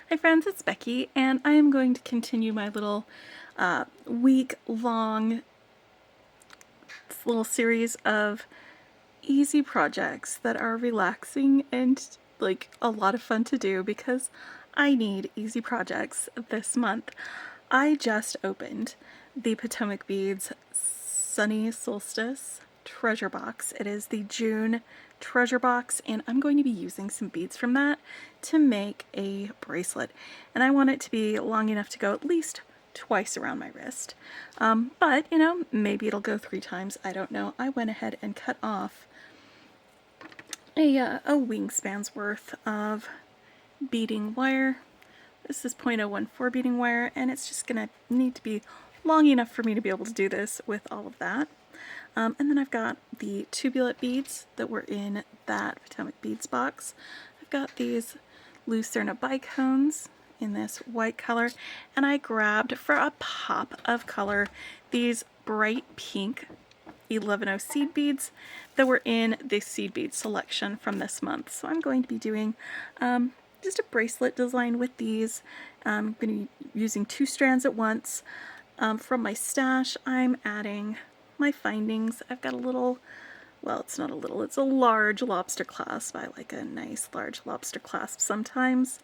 Hi friends, it's Becky, and I am going to continue my little week-long little series of easy projects that are relaxing and like a lot of fun to do because I need easy projects this month. I just opened the Potomac Beads Sunny Solstice treasure box. It is the June treasure box, and I'm going to be using some beads from that to make a bracelet. And I want it to be long enough to go at least twice around my wrist. But, you know, maybe it'll go 3 times. I don't know. I went ahead and cut off a wingspan's worth of beading wire. This is 0.014 beading wire, and it's just going to need to be long enough for me to be able to do this with all of that. And then I've got the tubulet beads that were in that Potomac Beads box. I've got these Lucerna bicones in this white color, and I grabbed, for a pop of color, these bright pink 11O seed beads that were in the seed bead selection from this month. So I'm going to be doing just a bracelet design with these. I'm going to be using 2 strands at once. From my stash, I'm adding my findings. I've got a little, well, it's not a little, it's a large lobster clasp. I like a nice large lobster clasp sometimes.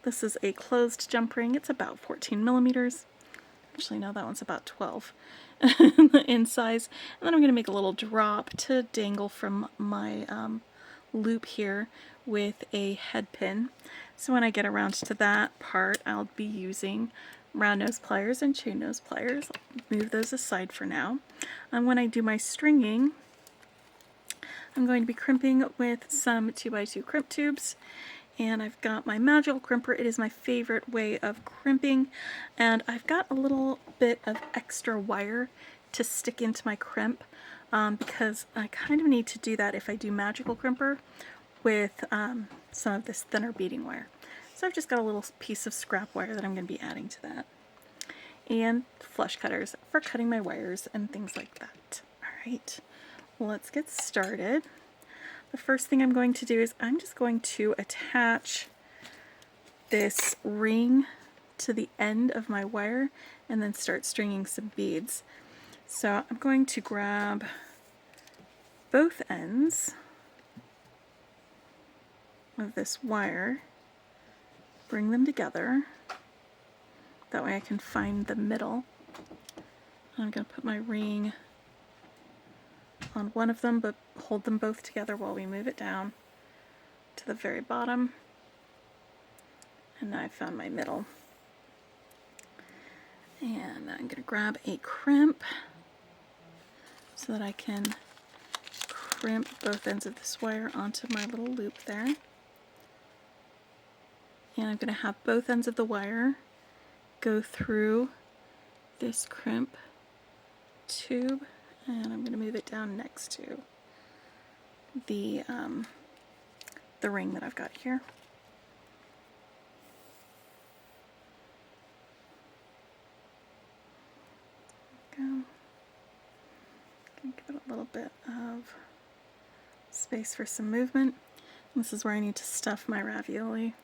This is a closed jump ring. It's about 14 millimeters. Actually, no, that one's about 12 in size. And then I'm going to make a little drop to dangle from my loop here with a head pin. So when I get around to that part, I'll be using round nose pliers and chain nose pliers. I'll move those aside for now. And when I do my stringing, I'm going to be crimping with some 2x2 crimp tubes. And I've got my magical crimper. It is my favorite way of crimping. And I've got a little bit of extra wire to stick into my crimp because I kind of need to do that if I do magical crimper with some of this thinner beading wire. So I've just got a little piece of scrap wire that I'm going to be adding to that. And flush cutters for cutting my wires and things like that. Alright, well, let's get started. The first thing I'm going to do is I'm just going to attach this ring to the end of my wire and then start stringing some beads. So I'm going to grab both ends of this wire, bring them together. That way I can find the middle. I'm going to put my ring on one of them, but hold them both together while we move it down to the very bottom. And now I found my middle. And I'm going to grab a crimp so that I can crimp both ends of this wire onto my little loop there. And I'm going to have both ends of the wire go through this crimp tube, and I'm going to move it down next to the ring that I've got here. Go. Give it a little bit of space for some movement. This is where I need to stuff my ravioli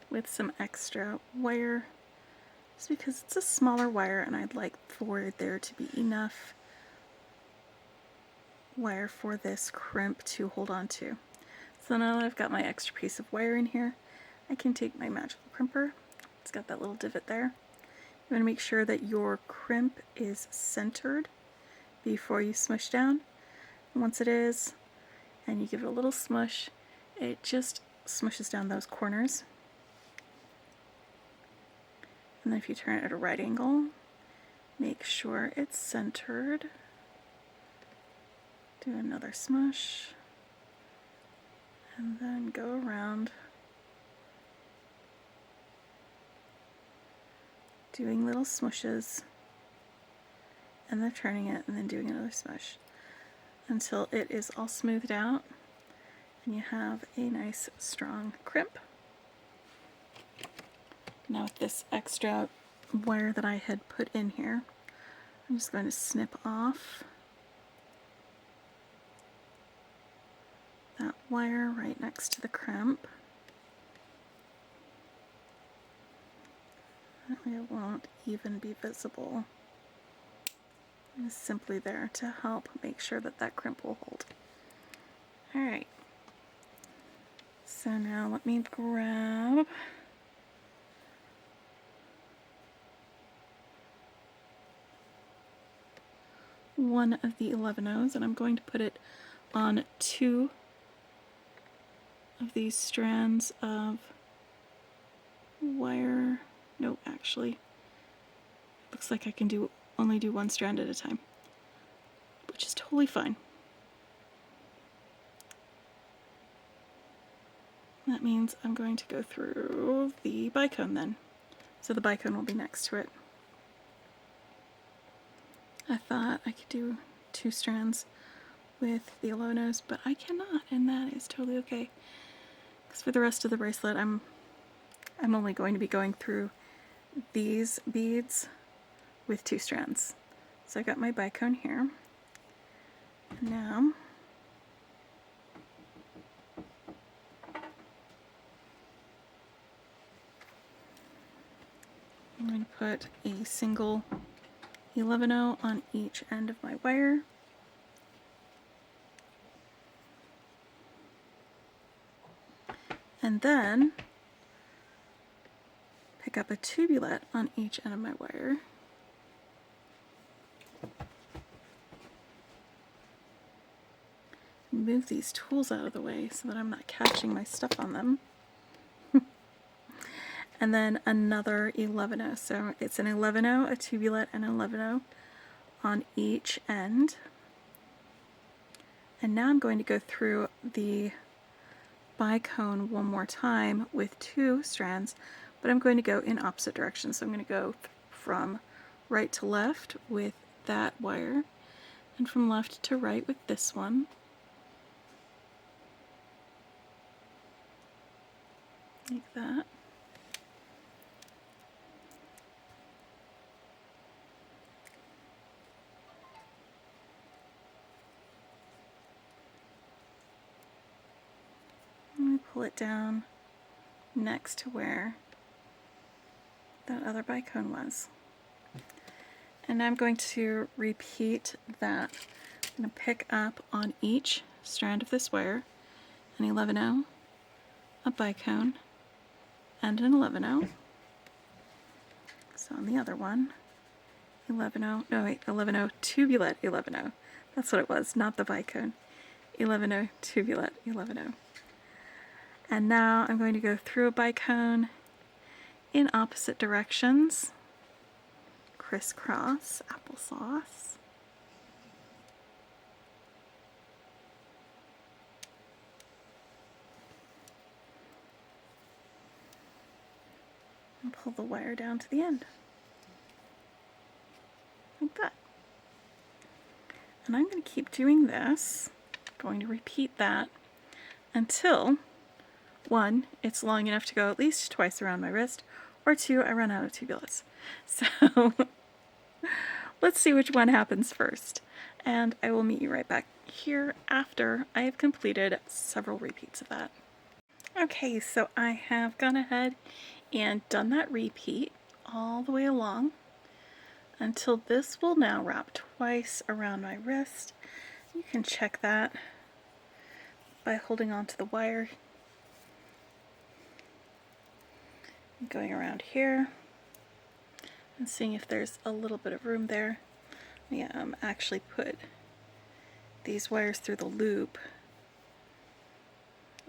with some extra wire, just because it's a smaller wire and I'd like for there to be enough wire for this crimp to hold on to. So now that I've got my extra piece of wire in here, I can take my magical crimper. It's got that little divot there. You want to make sure that your crimp is centered before you smush down. And once it is, and you give it a little smush, it just smushes down those corners. And then if you turn it at a right angle, make sure it's centered. Do another smush, and then go around doing little smushes, and then turning it, and then doing another smush until it is all smoothed out and you have a nice strong crimp. Now with this extra wire that I had put in here, I'm just going to snip off that wire right next to the crimp. it won't even be visible. It's simply there to help make sure that that crimp will hold. Alright, so now let me grab one of the 11-0s, and I'm going to put it on 2 of these strands of wire. No, actually, looks like I can only do 1 strand at a time, which is totally fine. That means I'm going to go through the bicone then. So the bicone will be next to it. I thought I could do 2 strands with the 11-0s, but I cannot, and that is totally okay. Because for the rest of the bracelet, I'm only going to be going through these beads with 2 strands. So I got my bicone here. And now I'm going to put a single 11-0 on each end of my wire. And then pick up a tubulet on each end of my wire. Move these tools out of the way so that I'm not catching my stuff on them. And then another 11-0. So it's an 11-0, a tubulet, and an 11-0 on each end. And now I'm going to go through the bicone one more time with 2 strands, but I'm going to go in opposite directions. So I'm going to go from right to left with that wire, and from left to right with this one. Like that. Pull it down next to where that other bicone was. And I'm going to repeat that. I'm going to pick up on each strand of this wire an 11-0, a bicone, and an 11-0. So on the other one, 11-0, no wait, 11-0, tubulet 11-0. That's what it was, not the bicone. 11-0, tubulet 11-0. And now I'm going to go through a bicone in opposite directions. Crisscross, applesauce. And pull the wire down to the end. Like that. And I'm going to keep doing this. I'm going to repeat that until 1, it's long enough to go at least twice around my wrist, or 2, I run out of tubulets. So let's see which one happens first. And I will meet you right back here after I have completed several repeats of that. Okay, so I have gone ahead and done that repeat all the way along until this will now wrap twice around my wrist. You can check that by holding onto the wire, going around here and seeing if there's a little bit of room there. Yeah, actually put these wires through the loop,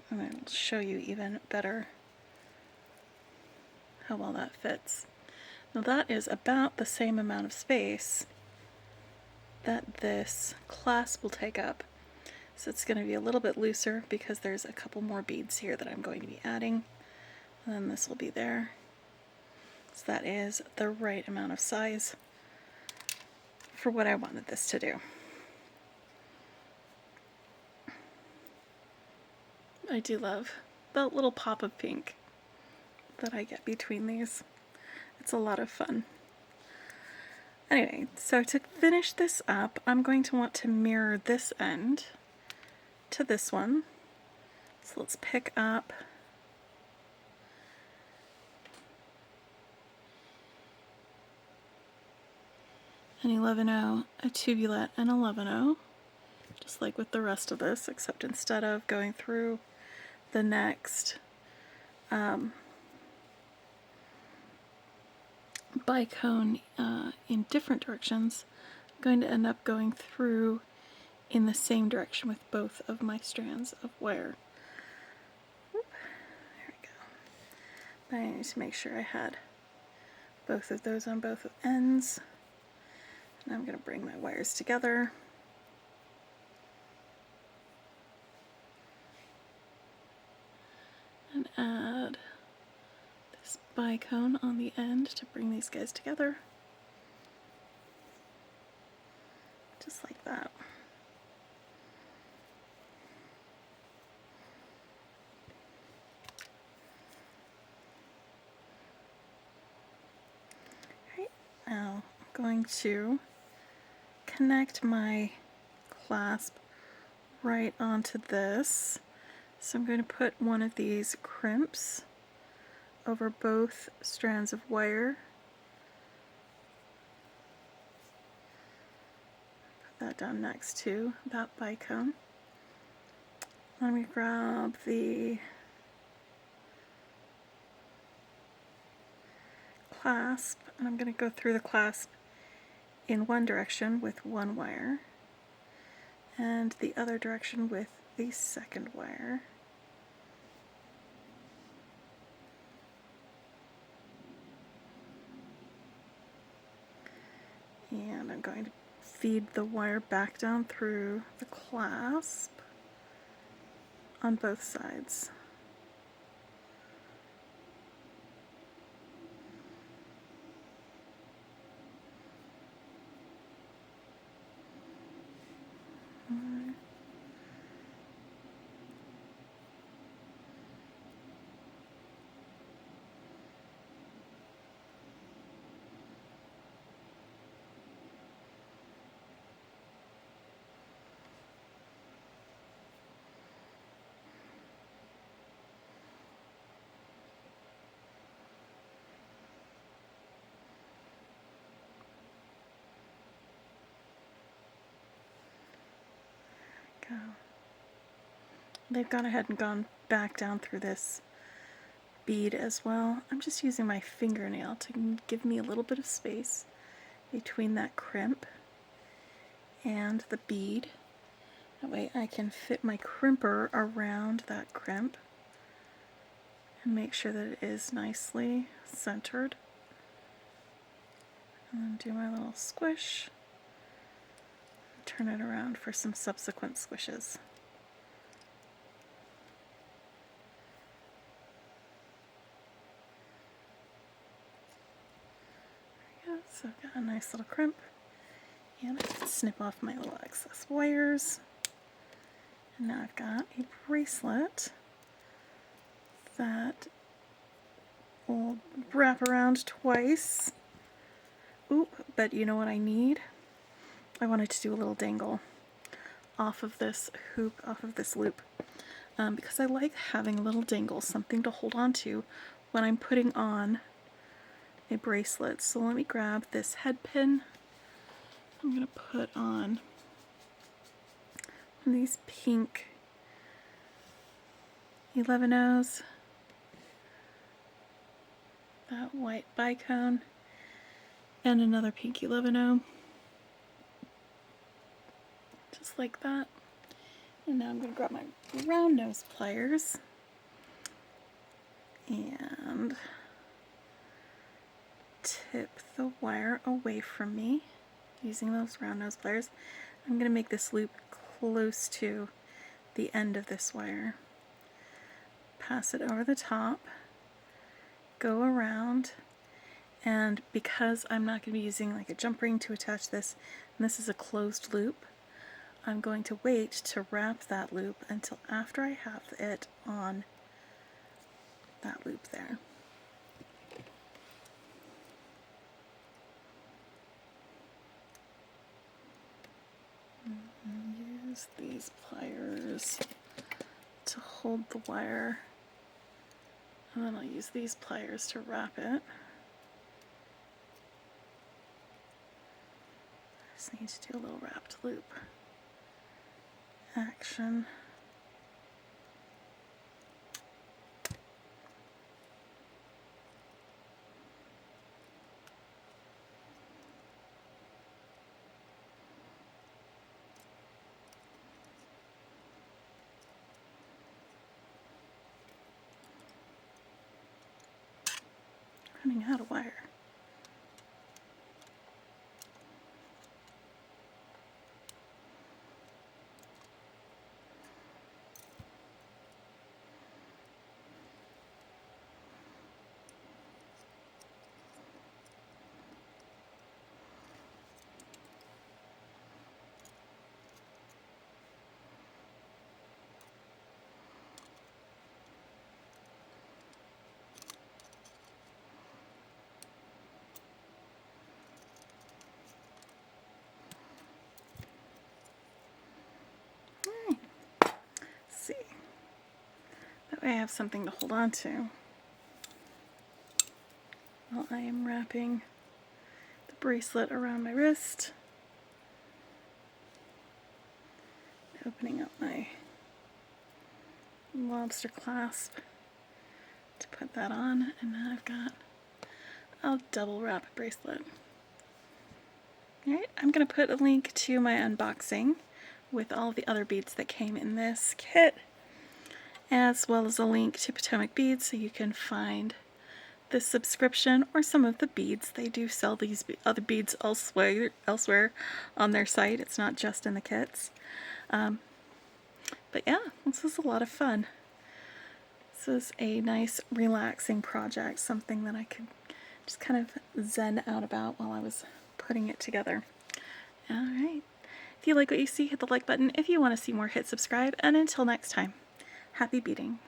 and I'll show you even better how well that fits. Now that is about the same amount of space that this clasp will take up. So it's going to be a little bit looser because there's a couple more beads here that I'm going to be adding. And then this will be there. So that is the right amount of size for what I wanted this to do. I do love the little pop of pink that I get between these. It's a lot of fun. Anyway, so to finish this up, I'm going to want to mirror this end to this one. So let's pick up an 11/0, a tubulette, and 11/0, just like with the rest of this, except instead of going through the next bicone in different directions, I'm going to end up going through in the same direction with both of my strands of wire. Oop, there we go. But I need to make sure I had both of those on both ends. And I'm going to bring my wires together. And add this bicone on the end to bring these guys together. Just like that. Alright, now I'm going to connect my clasp right onto this. So I'm going to put one of these crimps over both strands of wire. Put that down next to that bicone. Let me grab the clasp, and I'm going to go through the clasp in one direction with one wire, and the other direction with the second wire. And I'm going to feed the wire back down through the clasp on both sides. Go. They've gone ahead and gone back down through this bead as well. I'm just using my fingernail to give me a little bit of space between that crimp and the bead. That way I can fit my crimper around that crimp and make sure that it is nicely centered. And then do my little squish. Turn it around for some subsequent squishes. There we go. So I've got a nice little crimp. And I can snip off my little excess wires. And now I've got a bracelet that will wrap around twice. Oop, but you know what I need? I wanted to do a little dangle off of this hoop, off of this loop, because I like having a little dangle, something to hold on to when I'm putting on a bracelet. So let me grab this head pin. I'm going to put on one of these pink 11/0s, that white bicone, and another pink 11/0. Just like that. And now I'm going to grab my round nose pliers and tip the wire away from me using those round nose pliers. I'm going to make this loop close to the end of this wire. Pass it over the top, go around, and because I'm not going to be using like a jump ring to attach this, and this is a closed loop, I'm going to wait to wrap that loop until after I have it on that loop there. Use these pliers to hold the wire, and then I'll use these pliers to wrap it. Just need to do a little wrapped loop action. Running out of wire. See. That way I have something to hold on to while I am wrapping the bracelet around my wrist. Opening up my lobster clasp to put that on, and now I've got a double wrap bracelet. Alright, I'm going to put a link to my unboxing with all the other beads that came in this kit, as well as a link to Potomac Beads so you can find the subscription or some of the beads. They do sell these other beads elsewhere on their site. It's not just in the kits. But yeah, this was a lot of fun. This was a nice relaxing project, something that I could just kind of zen out about while I was putting it together. Alright, if you like what you see, hit the like button. If you want to see more, hit subscribe, and until next time, happy beading.